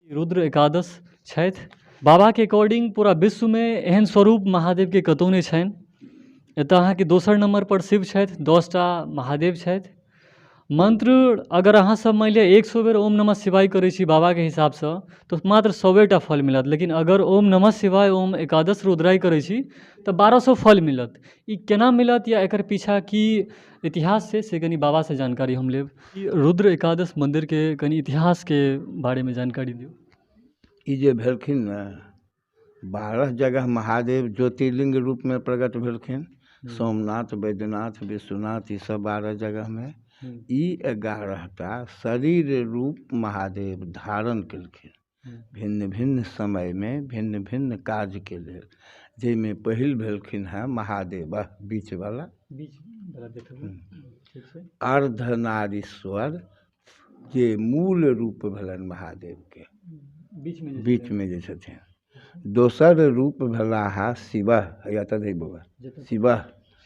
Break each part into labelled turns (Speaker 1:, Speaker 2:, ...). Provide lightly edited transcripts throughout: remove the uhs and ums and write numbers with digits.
Speaker 1: रुद्र एकादश छथि। बाबाके अकॉर्डिंग पूरा विश्वमे एहन स्वरूप महादेवके कतहु नहि छनि। एतऽ अहाँके दोसर नम्बरपर शिव छथि, 10टा महादेव छथि। मंत्र अगर अहाँ सब मानि लिअ 100 बेर ओम नमः शिवाय करै छी बाबाके हिसाबसँ तऽ मात्र 100टा फल मिलत। लेकिन अगर ओम नमः शिवाय ओम एकादश रुद्राय करै छी तऽ 1200 फल मिलत। ई केना मिलत या एकर पीछा की इतिहास छै से कनी बाबासँ जानकारी हम लेब। ई रुद्र एकादश मन्दिरके कनी इतिहासके बारेमे जानकारी दियौ।
Speaker 2: ई जे भेलखिन ने 12 जगह महादेव ज्योतिर्लिंग रूपमे प्रकट भेलखिन। सोमनाथ, वैद्यनाथ, विश्वनाथ, ई सब 12 जगह में ई 11टा शरीर रूप महादेव धारण केलखिन भिन्न भिन्न समय में भिन्न भिन्न काज के लेल। जाहिमे पहिल भेलखिन हैं महादेव बीच वाला अर्धनारीश्वर, जे मूल रूप भेलनि महादेव के बीच में जे छथिन। दोसर रूप भेलाहा शिव, या तऽ बउआ शिव।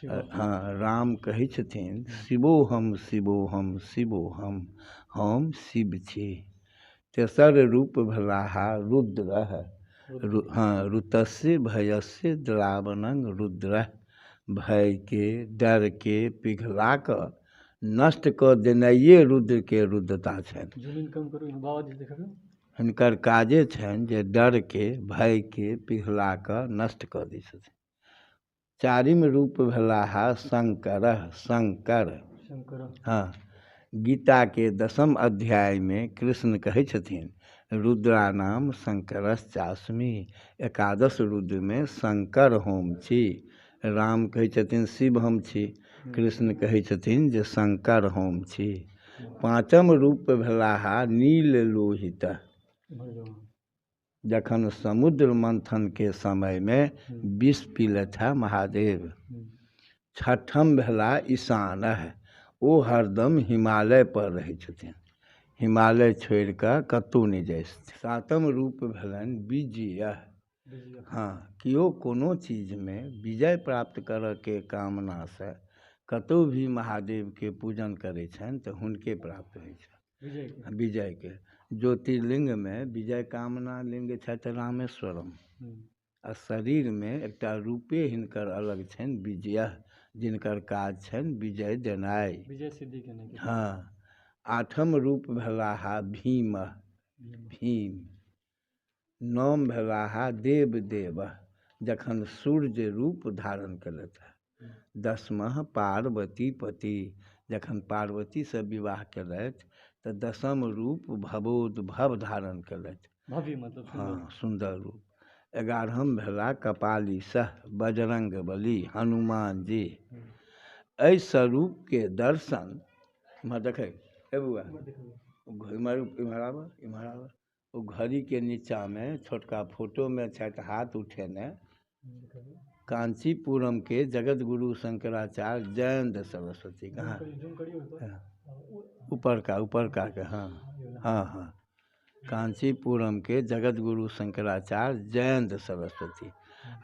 Speaker 2: हाँ, राम कहै छथिन शिवोहम शिवोहम शिवोहम, हम शिव छी। तेसर रूप भेलाहा रुद्र। हाँ, ऋतस्य भयस्य द्रावणं रुद्र, भय के डर के पिघला कऽ नष्ट कऽ देनाइए रुद्र के रुद्रता छनि। हिनकर काजे छनि जे डर के भय के पिघला कऽ नष्ट कऽ दै छथिन। चारिम रूप भेलाहा शंकर। शंकर, हाँ, गीता के 10म अध्याय में कृष्ण कहै छथिन रुद्रानाम शंकरश्चास्मि, एकादश रुद्र में शंकर हम छी। राम कहै छथिन शिव हम छी, कृष्ण कहै छथिन जे शंकर हम छी। पाँचम रूप भेलाहा नील लोहित। जखन समुद्र मंथन के समय में विष पीलथि है महादेव। छठम भेला ईशान, ओ हरदम हिमालय पर रहै छथिन, हिमालय छोड़ि कऽ कतहु नहि जाइ छथिन। सातम रूप भेलनि विजय। हाँ, केओ कोनो चीज में विजय प्राप्त करऽ के कामना से कतहु भी महादेव के पूजन करै छनि तऽ हुनके प्राप्त होइ छनि विजय के। ज्योतिर्लिंग में विजय कामना लिंग छथि रामेश्वरम। आ शरीर में एकटा रूपे हिनकर अलग छनि विजय, जिनकर काज छनि विजय देनाइ, विजय सिद्धि केनाइ। हाँ, आठम रूप भेलाहा भीम। भीम। नौम भेलाहा देव देव, जखन सूर्य रूप धारण केलथि। 10मा पार्वती पति, जखन पार्वती से विवाह केलथि तऽ 10म रूप भवोद्भव धारण केलथि। भव्य मतलब हाँ, सुंदर रूप। 11म भेला कपाली सह, बजरंग बली, हनुमान जी। एहि स्वरूप के दर्शन में देखे बुआ इम्हर आब ओ घड़ी के नीचा में छोटका फोटो में छथि हाथ उठेने कांचीपुरम के जगत गुरु शंकराचार्य जयंत सरस्वती। कहाँ ऊपर का के, हाँ हाँ हाँ, कांचीपुरम के जगत गुरु शंकराचार्य जयंत सरस्वती।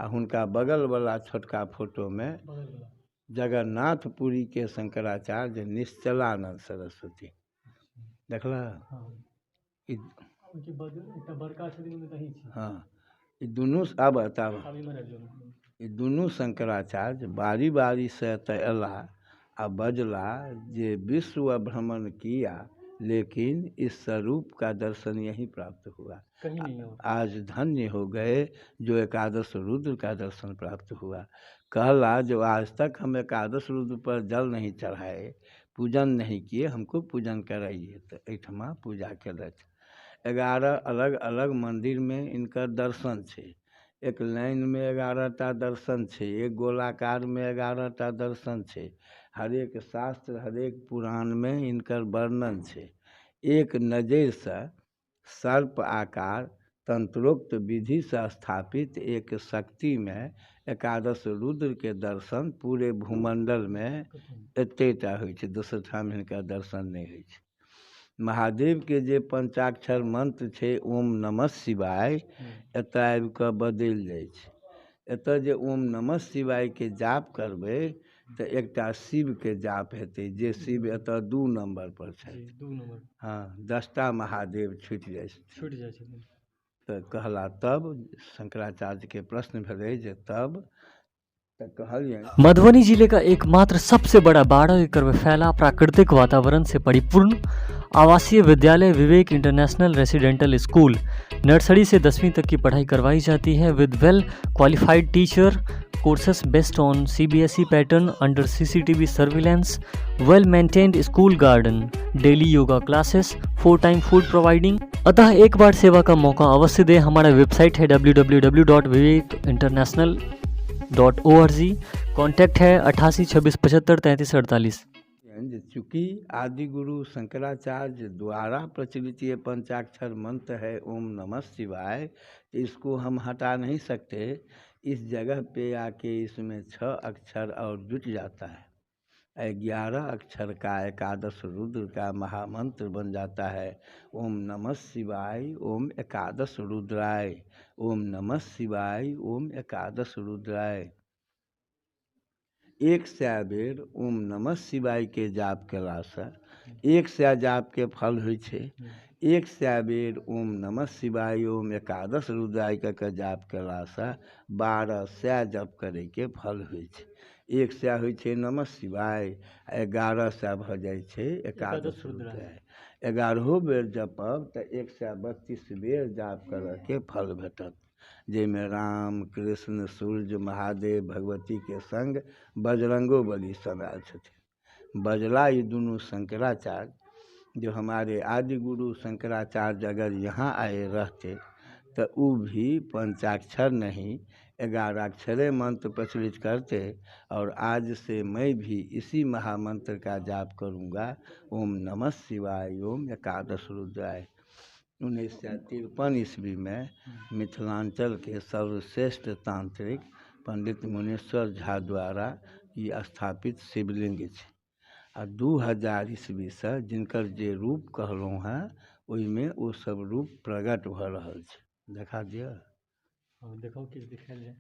Speaker 2: आ हुनका बगल वाला छोटका फोटो में जगन्नाथपुरी के शंकराचार्य निश्चलानंद सरस्वती। देखला हाँ, ई दुनू अब ई दुनू शंकराचार्य बारी बारी से तो अला आ बजला जे विश्व भ्रमण किया, लेकिन इस स्वरूप का दर्शन यहीं प्राप्त हुआ। आज धन्य हो गए जो एकादश रुद्र का दर्शन प्राप्त हुआ। कहला जो आज तक हम एकादश रुद्र पर जल नहीं चढ़ाए, पूजन नहीं किए, हमको पूजन कराइए। तो एठमा पूजा केलथि। 11 अलग अलग मंदिर में इनकर दर्शन छे। एक लाइन में 11टा दर्शन छे, एक गोलाकार में 11टा दर्शन छे। हरेक शास्त्र हरेक पुराण में इनकर वर्णन छे। एक नजर से सर्प आकार तंत्रोक्त विधि से स्थापित एक शक्ति में एकादश रुद्र के दर्शन पूरे भूमंडल में एतेटा होइ छे, दोसर ठाम हिनका दर्शन नहीं होइ छे। महादेव के जे पंचाक्षर मंत्र छे ओम नमः शिवाय, एतऽ आबि कऽ बदलि जाइ छे। एतऽ जे ओम नमः शिवाय के जाप करबै तऽ एकटा शिवके जाप हेतै, जे शिव एतऽ 2 नम्बर पर छथि।
Speaker 1: 2 नंबर
Speaker 2: हाँ, 10टा महादेव छुटि जाइ छथिन।
Speaker 1: छूट जाइ छथिन।
Speaker 2: तऽ कहला तब शंकराचार्यके प्रश्न भेलै जे तब, तऽ कहलियनि
Speaker 1: मधुबनी जिले का एकमात्र सबसे बड़ा 12 एकड़ में फैला प्राकृतिक वातावरण से परिपूर्ण आवासीय विद्यालय विवेक इंटरनेशनल रेसिडेंटल स्कूल। नर्सरी से 10वीं तक की पढ़ाई करवाई जाती है with well qualified teacher, courses based on CBSE pattern under CCTV surveillance, well maintained school garden, daily yoga classes, 4 time food providing. अतः एक बार सेवा का मौका अवश्य दें। हमारा वेबसाइट है www.vivekinternational.org। कॉन्टैक्ट है 88 26 75 33 48।
Speaker 2: जे चूँकि आदि गुरु शंकराचार्य द्वारा प्रचलित ये पंचाक्षर मंत्र है ओम नमः शिवाय, इसको हम हटा नहीं सकते। इस जगह पे आके इसमें 6 अक्षर और जुट जाता है, 11 अक्षर का एकादश रुद्र का महामंत्र बन जाता है। ओम नमः शिवाय ओम एकादश रुद्राय, ओम नमः शिवाय ओम एकादश रुद्राय। 100 बेर ओम नमः शिवाय के जाप केलासँ 100 जाप के फल होइ छै। 100 बेर ओम नमः शिवाय ओम एकादश रुद्राय के जाप केलासँ 1200 जप करे के फल होइ छै। 100 होइ छै नमः शिवाय, 1100 भऽ जाइ छै एकादश रुद्राय। 11 बेर जपब तऽ 132 बेर जाप करऽके फल भेटत, जाहिमे राम कृष्ण सूर्य महादेव भगवती के संग बजरंगो बली सब आयल छथिन। बजला ये दोनों शंकराचार्य, जो हमारे आदि गुरु शंकराचार्य अगर यहाँ आए रहते तो वो भी पंचाक्षर नहीं 11 अक्षरे मंत्र प्रचलित करते। और आज से मैं भी इसी महामंत्र का जाप करूँगा, ओम नमः शिवाय ओम एकादश रुद्राय। 1953 ईस्वी में मिथिलांचल के सर्वश्रेष्ठ तांत्रिक पंडित मुनीश्वर झा द्वारा ये स्थापित शिवलिंग छै। आ 2000 ईस्वी से जिनकर जे रूप कहलहुँ हैं ओहिमे ओ सब रूप प्रकट भऽ रहल छै। देखा दिअ,
Speaker 1: देखो किछु दिखायल जाए।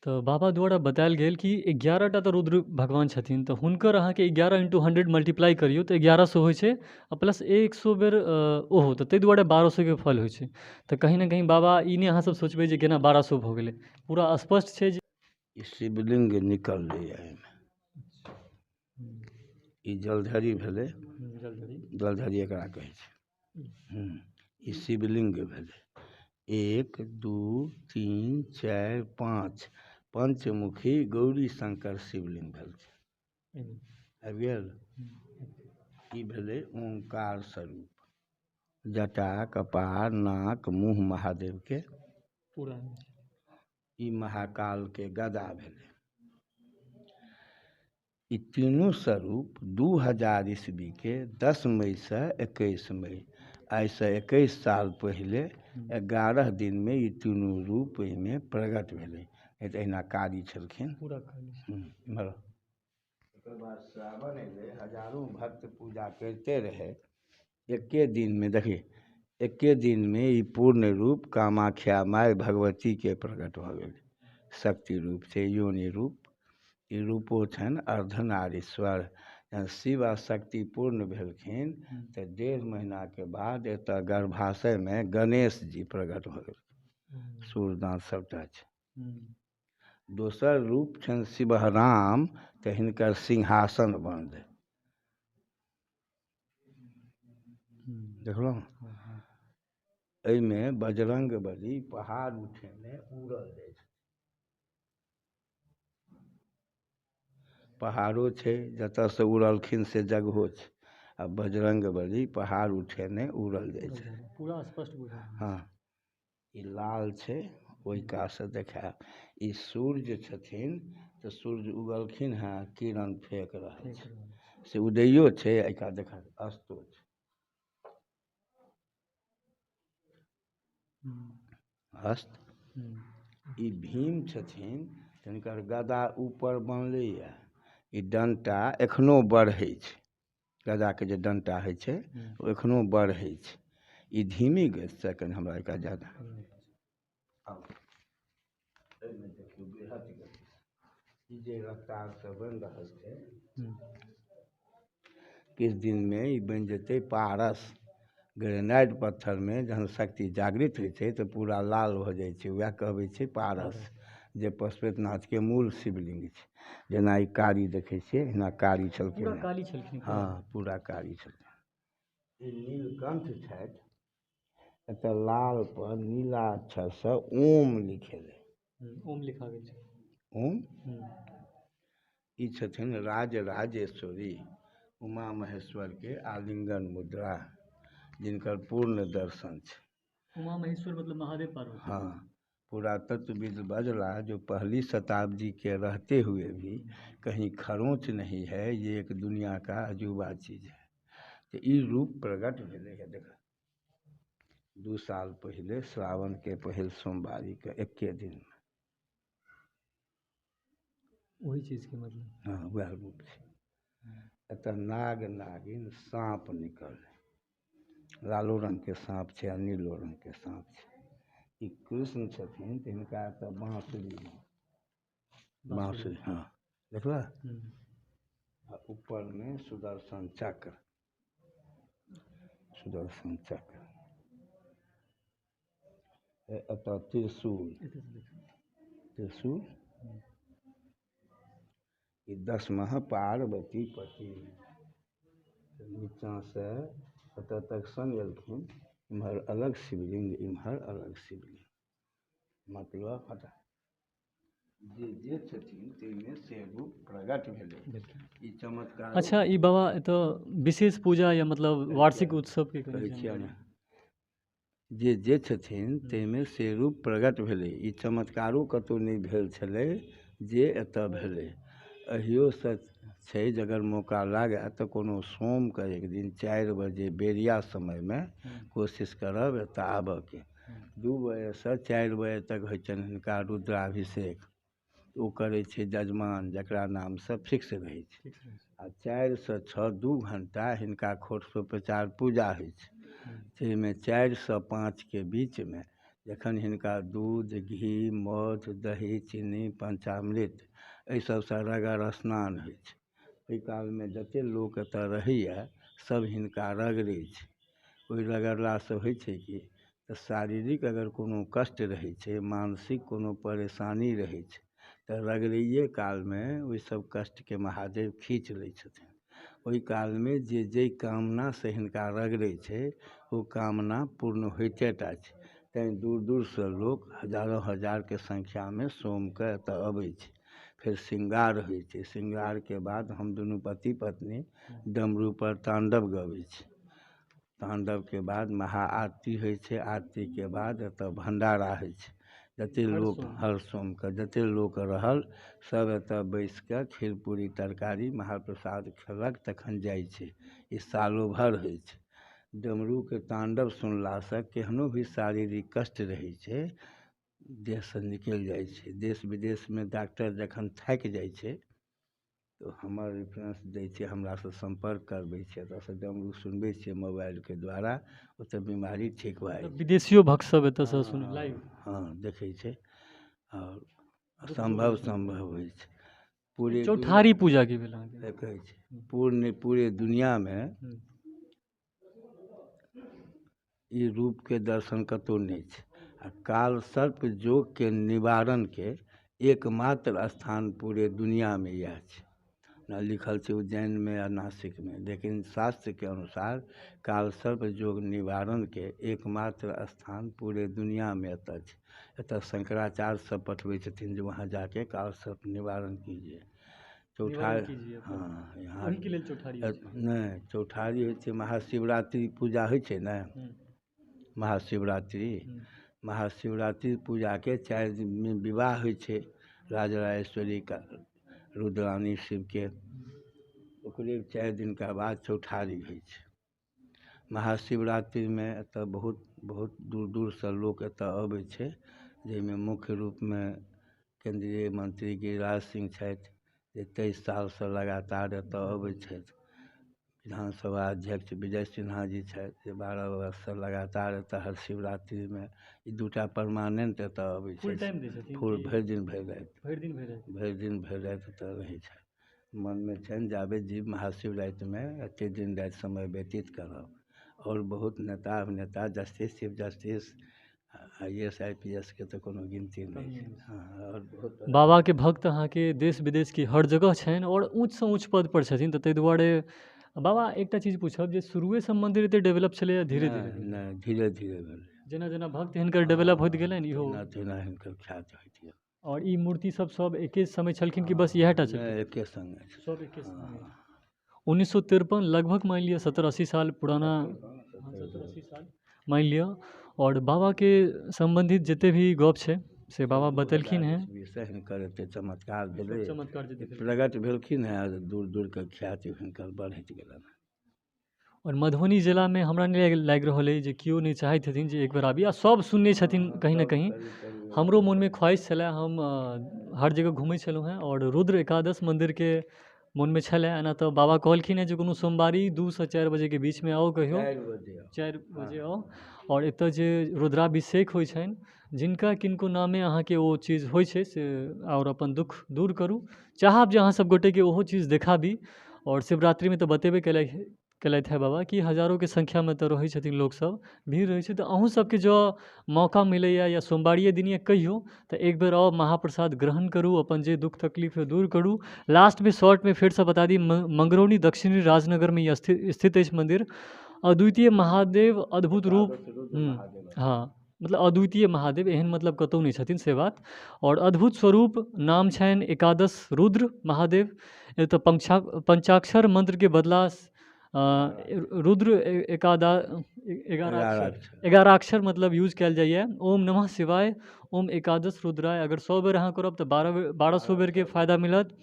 Speaker 1: तो बाबा द्वारा बतायल गेल कि 11टा तऽ रुद्र भगवान छथिन, तऽ हुनकर अहाँके 11 × 100 मल्टीप्लाई करियौ तऽ 1100 होइ छै, आ प्लस 100 बेर ओहो, तऽ ताहि दुआरे 1200 के फल होइ छै। तऽ कहीं ना कहीं बाबा ई नहि अहाँसब सोचबै जे केना 1200 भऽ गेलै, पूरा स्पष्ट छै जे
Speaker 2: ई शिवलिंग निकललैए एहिमे। ई जलधरी भेलै, जलधरी एकरा कहै छै। ई शिवलिंग भेलै। 1 2 3 4 5 पंचमुखी गौरी शंकर शिवलिंग भेल छै। आबि गेल। ई भेलै ओंकार स्वरूप, जटा कपार नाक मुँह महादेव के पूरा। ई महाकाल के गदा भेलै। ई तीनों स्वरूप 2000 ईस्वी के 10 मई से 21 मई, आई से 21 साल पहले 11 दिन में ये तीनों रूप में प्रकट भेलै। अहिना कारी छलखिन पूरा इम्हर। एकर बाद श्रावण अयलै, हजारों भक्त पूजा करते रहे। एके दिन में देखिए, एके दिन में ई पूर्ण रूप कामाख्या माय भगवती के प्रकट भऽ गेल। शक्ति रूप छै, योनि रूप। ई रूपो छनि अर्धनारीश्वर। शिव आ शक्ति पूर्ण भेलखिन तऽ 1.5 महीना के बाद एतऽ गर्भाशय में गणेश जी प्रकट भऽ गेल। सूर्यदांत सबटा छै। दोसर रूप छनि शिवहराम, तऽ हिनकर सिंहासन बनलै। देखलहुँ, एहिमे बजरंग बली पहाड़ उठेने उड़ल जाइ छै। पहाड़ो छै जतऽ से उड़लखिन से जगहो छै, आ बजरंग बली पहाड़ उठेने उड़ल जाइ छै।
Speaker 1: पूरा स्पष्ट बुझाइ।
Speaker 2: हाँ, ई लाल छै, ओहि कातसँ देखायब। ई सूर्य छथिन, तऽ सूर्य उगलखिन हैं, किरण फेंक रहल छै, से उदयो छै, एहि कात देखा अस्तो छै। अस्त। ई भीम छथिन, हिनकर गदा ऊपर बनलैए। ई डंटा एखनो बढ़ै छै, गदाके जे डंटा होइ छै ओ एखनो बढ़ै छै। ई धीमी गतिसँ, कनि हमरा एकरा ज्यादा एहिमे देखियौ बृहत गति। ई जे रफ्तार से बनि रहल छै,
Speaker 1: हम्म,
Speaker 2: किछु दिनमे ई बनि जेतै पारस। ग्रेनाइट पत्थरमे जहन शक्ति जागृत होइ छै तऽ पूरा लाल भऽ जाइ छै, वएह कहबै छै पारस, जे पशुपतिनाथके मूल शिवलिंग छै। जेना ई कारी देखै छियै, एना कारी छलखिन
Speaker 1: पूरा
Speaker 2: हेँ।
Speaker 1: काली छलखिन।
Speaker 2: हाँ, पूरा कारी छलखिन। ई नीलकंठ छथि, एतऽ लाल पर नीला अक्षरसँ ओम लिखेलै।
Speaker 1: ओम लिखा गेल छै।
Speaker 2: ओम।
Speaker 1: हम्म,
Speaker 2: ई छथिन राजराजेश्वरी उमा महेश्वरके आलिंगन मुद्रा, जिनकर पूर्ण दर्शन छै।
Speaker 1: उमा महेश्वर मतलब महादेव पार्वती।
Speaker 2: हाँ, पुरातत्वविद बजला जो पहली शताब्दी के रहते हुए भी कहीं खरोंच नहीं है, ये एक दुनिया का अजूबा चीज है। तो ई रूप प्रकट भेलै है। देख 2 साल पहले श्रावण के पहिल सोमवारी के एके दिन।
Speaker 1: वही चीज के मतलब।
Speaker 2: हाँ, वह रूप छै। एतऽ नाग नागिन साँप निकललै, लालो रंग के साँप छै आ नीलो रंग के साँप छै। ई कृष्ण छथिन तऽ हिनका एतऽ बाँसुरी, हाँ देखला। आ ऊपरमे सुदर्शन चक्र, सुदर्शन चक्र। एतऽ त्रिशूल, त्रिशूल। ई 10वां पार्वती पति। नीचाँ से एतऽ तक सन एलखिन, इम्हर अलग शिवलिंग, इम्हर अलग शिवलिंग। मतलब हटा जे छथिन ताहिमे से रूप प्रकट भेलै। ई चमत्कार।
Speaker 1: अच्छा, ई बाबा एतऽ विशेष पूजा या मतलब वार्षिक उत्सव के
Speaker 2: कहै छियै
Speaker 1: जानकारी?
Speaker 2: ने जे छथिन ताहिमे से रूप प्रकट भेलै। ई चमत्कारो कतहु नहि भेल छलै जे एतऽ भेलै। अहियो सच छै जे अगर मौका लागय तऽ कोनो सोमके एक दिन 4 बजे बेरिया समयमे कोशिश करब एतऽ आबऽके। 2 बजेसँ 4 बजे तक होइ छनि हिनका रुद्राभिषेक। ओ करै छै जजमान, जकरा नामसँ फिक्स रहै छै। आ 4 से 6 2 घण्टा हिनका खोरसोपचार पूजा होइ छै। ताहिमे 4 से 5 के बीचमे जखन हिनका दूध, घी, मध, दही, चीनी, पंचामृत एहि सबसँ रगड़ स्नान होइ छै। ओहि कालमे जतेक लोक एतऽ रहैए सब हिनका रगड़ै छै। ओहि रगड़लासँ होइ छै कि तऽ शारीरिक अगर कोनो कष्ट रहै छै, मानसिक कोनो परेशानी रहै छै, तऽ रगड़ैए कालमे ओहि सब कष्टके महादेव खींच लै छथिन। ओहि कालमे जे जाहि कामनासँ हिनका रगड़ै छै ओ कामना पूर्ण होइते टा छै। तैँ दूर दूरसँ लोक हजारों हजारके संख्यामे सोमके एतऽ अबै छै। फिर श्रृंगार होइ छै। श्रृंगारके बाद हम दुनू पति पत्नी डमरूपर ताण्डव गबै छी। ताण्डवके बाद महाआरती होइ छै। आरतीके बाद एतऽ भण्डारा होइ छै। जतेक लोक हर सोमके जतेक लोक रहल सब एतऽ बैसिकऽ खीर पूड़ी तरकारी महाप्रसाद खेलक तखन जाइ छै। ई सालो भरि होइ छै। डमरूके ताण्डव सुनलासँ केहनो भी शारीरिक कष्ट रहै छै देहसँ निकलि जाइ छै। देश विदेशमे डॉक्टर जखन थाकि जाइ छै तऽ हमर रेफरेंस दै छै, हमरासँ सम्पर्क करबै छै, एतऽसँ डमरू सुनबै छियै मोबाइलके द्वारा, ओतऽ बीमारी ठीक भऽ जाइ छै।
Speaker 1: विदेशियो भक्त सब एतऽसँ सुन लाइव।
Speaker 2: हाँ, देखै छै और संभव होइ छै। पूरे
Speaker 1: चौठारी पूजा के भेल अहाँके?
Speaker 2: कहै छै पूरे दुनियामे ई रूपके दर्शन कतहु नहि छै। आ काल सर्प जोगके निवारणके एकमात्र स्थान पूरे दुनियामे इएह छै। ना लिखल छै उज्जैनमे आ नासिकमे, लेकिन शास्त्रके अनुसार काल सर्प जोग निवारणके एकमात्र स्थान पूरे दुनियामे एतऽ छै। एतऽ शंकराचार्य सब पठबै छथिन जे वहाँ जाके काल सर्प निवारण कीजिए। चौठारी, हाँ, यहाँ नहि चौठारी होइ छै। महाशिवरात्रि पूजा होइ छै ने, महाशिवरात्रि पूजाके 4 दिनमे विवाह होइ छै राजराजेश्वरी का रुद्रानी शिवके। ओकरे 4 दिनका बाद चौठारी होइ छै। महाशिवरात्रिमे एतऽ बहुत बहुत दूर दूरसँ लोक एतऽ अबै छै, जाहिमे मुख्य रूपमे केंद्रीय मंत्री गिरिराज सिंह छथि जे 23 सालसँ लगातार एतऽ अबै छथि। विधानसभा अध्यक्ष विजय सिन्हा जी छथि, जे 12 वर्ष से लगातार एतऽ हर शिवरात्रि में ई दूटा परमानेंट एतऽ अबै
Speaker 1: फुल
Speaker 2: छै,
Speaker 1: टाइम दै छथिन
Speaker 2: फुल
Speaker 1: कि
Speaker 2: भरि दिन भरि राति,
Speaker 1: भरि दिन भरि राति?
Speaker 2: भरि दिन भरि राति एतऽ रहै छथि। मन में छनि जाबे जीव महाशिवरात्रि में एते दिन राति समय व्यतीत करब। और बहुत नेता अभिनेता, justice, chief justice, IAS IPS के तऽ कोनो गिनती नहीं है। हाँ, और बहुत
Speaker 1: बाबा के भक्त अहाँ के देश विदेश की हर जगह छनि और ऊँच सँ ऊँच पद पर छथिन, तऽ ताहि दुआरे बाबा एकटा चीज पूछब जे शुरुए सँ मंदिर एते डेवलप छलै या धीरे धीरे?
Speaker 2: नहीं, धीरे धीरे भेलै।
Speaker 1: जेना जेना भक्त हिनकर डेवलप होइत गेलनि इहो।
Speaker 2: तेना तेना हिनकर ख्याति होइत गेल।
Speaker 1: और ई मूर्ति सब एके समय छलखिन कि बस इएह टा छलखिन?
Speaker 2: नहीं, एके संगे छै।
Speaker 1: सब एके समय। 1953 लगभग मान लिया 70-80 साल पुराना, 70-80 साल मान लिया। और बाबा के संबंधित जते भी गप छै से बाबा बतेलखिन हैं।
Speaker 2: विषय हिनकर एते चमत्कार भेलै,
Speaker 1: चमत्कार जे देखेलखिन।
Speaker 2: प्रगट भेलखिन हैं, और दूर दूर के ख्याति हिनकर बढ़ैत गेलनि।
Speaker 1: और मधुबनी जिला में हमरा नहीं लागि रहल अइ जे केओ नहीं चाहैत छथिन जे एक बेर आबी, आ सब सुनने छथिन कहीं ना कहीं। हमरो मन में ख्वाहिश छलै, हम हर जगह घूमै छलहुँ हैं और रुद्र एकादश मंदिर के मन में छलै। एना तऽ बाबा कहलखिन हैं जे कोनो सोमवारी 2 से 4 बजे के बीच में आओ, कहियो 4 बजे आओ। और एतऽ जे रुद्राभिषेक होइ छनि, जिनका किनको नामे अहाँके ओ चीज होइ छै से, और अपन दुख दूर करू। चाहब जे अहाँ सब गोटे के ओहो चीज देखाबी। और शिवरात्रि में तऽ बतेबे केलथि है बाबा कि हजारों के संख्या में तो रहै छथिन लोग सब, भीड़ रहै छै। तऽ अहूँ सबके जो मौका मिलैया या सोमवारिये दिन या कहियो, तऽ एक बेर आओ, महाप्रसाद ग्रहण करू, अपन जे दुख तकलीफ है दूर करू। लास्ट में शॉर्ट में फिर से बता दी, मंगरौनी दक्षिणी राजनगर में यह स्थित अछि मंदिर। अद्वितीय महादेव, अद्भुत रूप। हाँ, मतलब अद्वितीय महादेव, एहन मतलब कतौ नहीं छथिन से बात। और अद्भुत स्वरूप, नाम छनि एकादश रुद्र महादेव। तो पंचाक्षर मंत्र के बदला रुद्र 11 अक्षर मतलब यूज कयल जाइए। ओम नमः शिवाय, ओम एकादश रुद्राय। अगर 100 बेर अहाँ करब तऽ 1200 बेर के फायदा मिलत।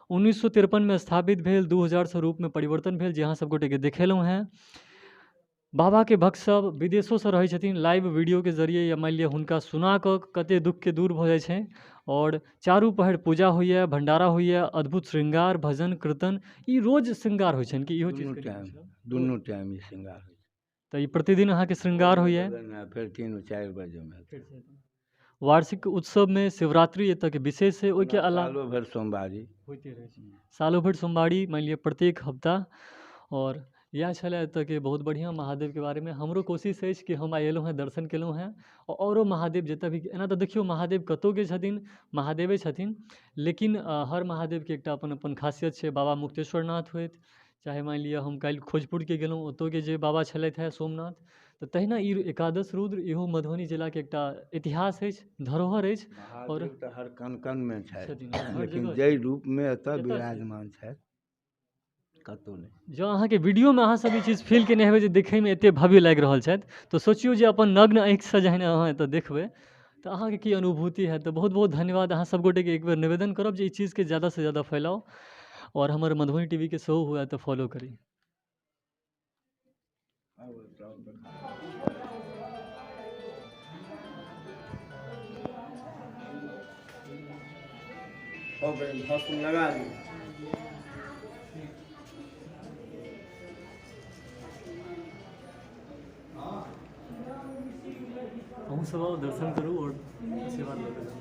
Speaker 1: 1953 में स्थापित भेल, 2000 से रूप में परिवर्तन भेल, जे अहाँ सब गोटे के देखेलहुँ हैं। बाबा के भक्त सब विदेशों से रहै छथिन, लाइव वीडियो के जरिए या मान लिअ हुनका सुना कऽ कते दुख के दूर भऽ जाइ छै। और चारू पहर पूजा होइए, भंडारा होइए, अद्भुत श्रृंगार, भजन कीर्तन, ई रोज श्रृंगार होइ छनि कि इहो चीज?
Speaker 2: दुनू टाइम ई श्रृंगार होइ छै।
Speaker 1: तऽ ई प्रतिदिन अहाँके श्रृंगार होइए?
Speaker 2: फिर 3-4 बजे में।
Speaker 1: वार्षिक उत्सव में शिवरात्रि एतऽ के विशेष है, ओहि के अलावा
Speaker 2: सालों भर सोमवारी
Speaker 1: होइते रहै छै। सालों भर सोमवारी, मान लिअ प्रत्येक हफ्ता। और इएह छलै एतऽ के बहुत बढ़िआँ महादेव के बारे में। हमरो कोशिश अछि कि हम आइ एलहुँ हैं, दर्शन केलहुँ हैं। औरो महादेव जतऽ भी, एना तऽ देखियौ महादेव कतौ के छथिन, महादेवे छथिन। लेकिन हर महादेव के एकटा अपन अपन खासियत छै। बाबा मुक्तेश्वर नाथ होइत, चाहे मान लिअ हम काल्हि खोजपुर के गेलहुँ, ओतौ के जे बाबा छलथि हैं सोमनाथ। तऽ तहिना ई एकादश रुद्र इहो मधुबनी जिला के एकटा इतिहास अछि, धरोहर अछि। और
Speaker 2: महादेव तऽ हर कण कण में
Speaker 1: छथिन,
Speaker 2: छथि,
Speaker 1: हर
Speaker 2: लेकिन
Speaker 1: जगह
Speaker 2: जय रूप में एतऽ विराजमान छथि, कतौ नहीं।
Speaker 1: जँ अहाँके वीडियो में अहाँ सब ई चीज फील केने हेबै जे देखै में एते भव्य लागि रहल छथि, तऽ सोचियौ जे अपन नग्न आँखि से जहन अहाँ एतऽ देखबै तऽ अहाँके की अनुभूति हैत। तऽ बहुत बहुत धन्यवाद। अहाँ सब गोटे के एक बेर निवेदन करब जे ई चीज के ज़्यादा से ज़्यादा फैलाओ, और हमर मधुबनी टीवी के सेहो हुए तऽ फॉलो करी।
Speaker 2: लगा दी।
Speaker 1: अहूँ सब आओ, दर्शन करू और आशीर्वाद लेते जाओ।